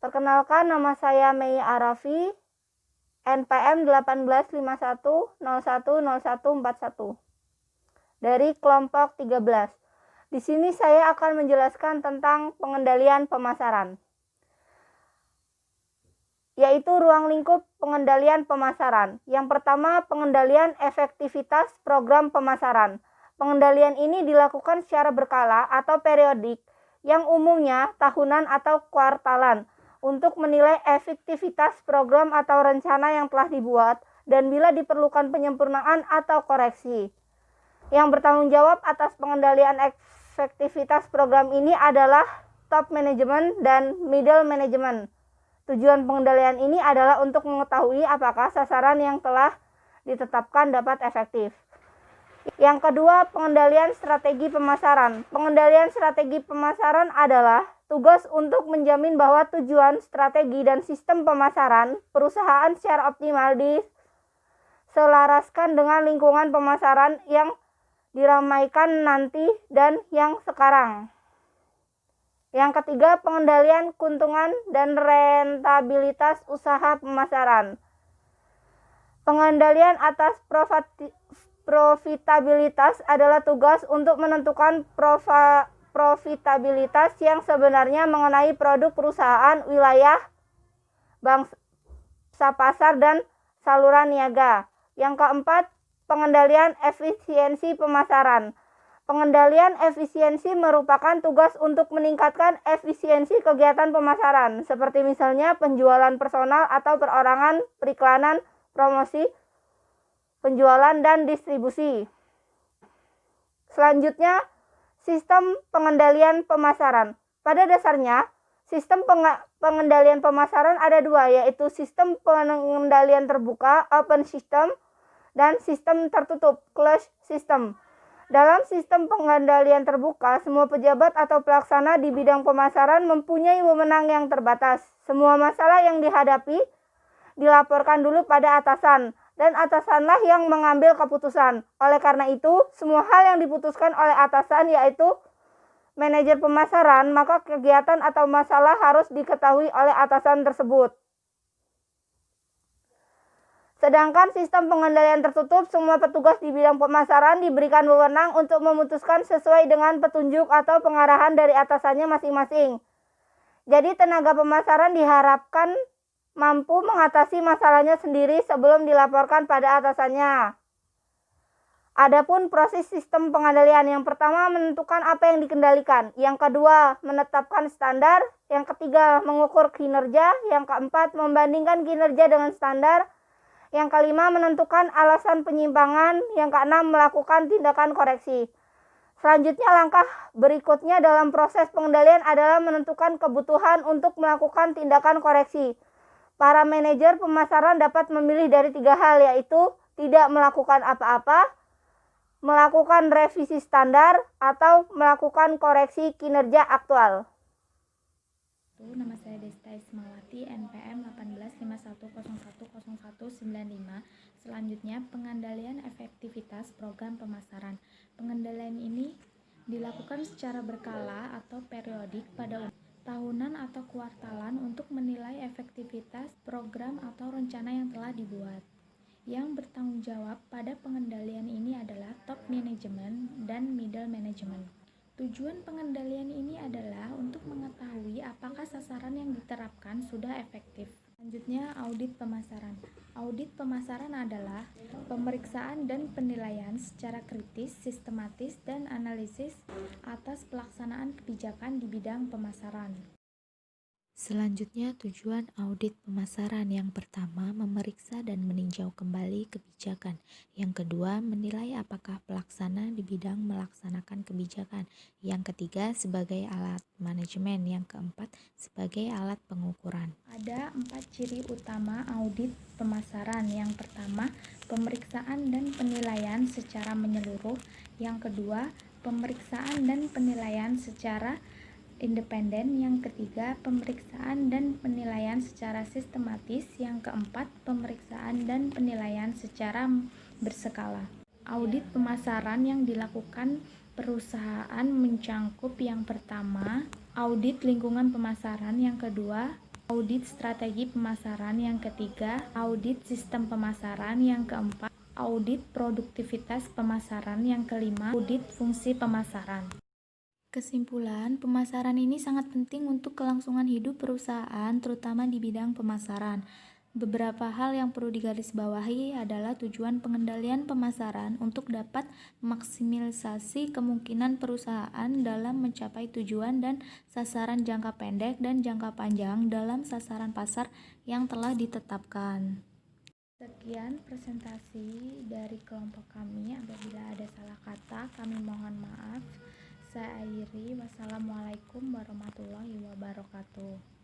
Perkenalkan, nama saya Mei Arafi, NPM 1851010141 dari kelompok 13. Di sini saya akan menjelaskan tentang pengendalian pemasaran, yaitu ruang lingkup pengendalian pemasaran. Yang pertama, pengendalian efektivitas program pemasaran. Pengendalian ini dilakukan secara berkala atau periodik, yang umumnya tahunan atau kuartalan, untuk menilai efektivitas program atau rencana yang telah dibuat dan bila diperlukan penyempurnaan atau koreksi. Yang bertanggung jawab atas pengendalian efektivitas program ini adalah top management dan middle management. Tujuan pengendalian ini adalah untuk mengetahui apakah sasaran yang telah ditetapkan dapat efektif. Yang kedua, pengendalian strategi pemasaran. Pengendalian strategi pemasaran adalah tugas untuk menjamin bahwa tujuan, strategi, dan sistem pemasaran perusahaan secara optimal diselaraskan dengan lingkungan pemasaran yang diramaikan nanti dan yang sekarang. Yang ketiga, pengendalian keuntungan dan rentabilitas usaha pemasaran. Pengendalian atas profitabilitas adalah tugas untuk menentukan profitabilitas yang sebenarnya mengenai produk perusahaan, wilayah, bangsa pasar, dan saluran niaga. Yang keempat, pengendalian efisiensi pemasaran. Pengendalian efisiensi merupakan tugas untuk meningkatkan efisiensi kegiatan pemasaran, seperti misalnya penjualan personal atau perorangan, periklanan, promosi, penjualan, dan distribusi. Selanjutnya, sistem pengendalian pemasaran. Pada dasarnya, sistem pengendalian pemasaran ada dua, yaitu sistem pengendalian terbuka, open system, dan sistem tertutup, closed system. Dalam sistem pengendalian terbuka, semua pejabat atau pelaksana di bidang pemasaran mempunyai wewenang yang terbatas. Semua masalah yang dihadapi dilaporkan dulu pada atasan, dan atasanlah yang mengambil keputusan. Oleh karena itu, semua hal yang diputuskan oleh atasan, yaitu manajer pemasaran, maka kegiatan atau masalah harus diketahui oleh atasan tersebut. Sedangkan sistem pengendalian tertutup, semua petugas di bidang pemasaran diberikan wewenang untuk memutuskan sesuai dengan petunjuk atau pengarahan dari atasannya masing-masing. Jadi tenaga pemasaran diharapkan mampu mengatasi masalahnya sendiri sebelum dilaporkan pada atasannya. Adapun proses sistem pengendalian, yang pertama menentukan apa yang dikendalikan, yang kedua menetapkan standar, yang ketiga mengukur kinerja, yang keempat membandingkan kinerja dengan standar, yang kelima menentukan alasan penyimpangan, yang keenam melakukan tindakan koreksi. Selanjutnya, langkah berikutnya dalam proses pengendalian adalah menentukan kebutuhan untuk melakukan tindakan koreksi. Para manajer pemasaran dapat memilih dari tiga hal, yaitu tidak melakukan apa-apa, melakukan revisi standar, atau melakukan koreksi kinerja aktual. Nama saya Desta Ismawati, NPM 1851010195. Selanjutnya, pengendalian efektivitas program pemasaran. Pengendalian ini dilakukan secara berkala atau periodik pada tahunan atau kuartalan untuk menilai efektivitas program atau rencana yang telah dibuat. Yang bertanggung jawab pada pengendalian ini adalah top management dan middle management. Tujuan pengendalian ini adalah untuk mengetahui apakah sasaran yang diterapkan sudah efektif. Selanjutnya, audit pemasaran. Audit pemasaran adalah pemeriksaan dan penilaian secara kritis, sistematis, dan analisis atas pelaksanaan kebijakan di bidang pemasaran. Selanjutnya, tujuan audit pemasaran. Yang pertama, memeriksa dan meninjau kembali kebijakan. Yang kedua, menilai apakah pelaksana di bidang melaksanakan kebijakan. Yang ketiga, sebagai alat manajemen. Yang keempat, sebagai alat pengukuran. Ada 4 ciri utama audit pemasaran. Yang pertama, pemeriksaan dan penilaian secara menyeluruh. Yang kedua, pemeriksaan dan penilaian secara independen. Yang ketiga, pemeriksaan dan penilaian secara sistematis. Yang keempat, pemeriksaan dan penilaian secara berskala. Audit pemasaran yang dilakukan perusahaan mencangkup yang pertama, audit lingkungan pemasaran, yang kedua, audit strategi pemasaran, yang ketiga, audit sistem pemasaran, yang keempat, audit produktivitas pemasaran, yang kelima, audit fungsi pemasaran. Kesimpulan, pemasaran ini sangat penting untuk kelangsungan hidup perusahaan, terutama di bidang pemasaran. Beberapa hal yang perlu digarisbawahi adalah tujuan pengendalian pemasaran untuk dapat memaksimalisasi kemungkinan perusahaan dalam mencapai tujuan dan sasaran jangka pendek dan jangka panjang dalam sasaran pasar yang telah ditetapkan. Sekian presentasi dari kelompok kami. Apabila ada salah kata, kami mohon maaf. Saya akhiri. Wassalamualaikum warahmatullahi wabarakatuh.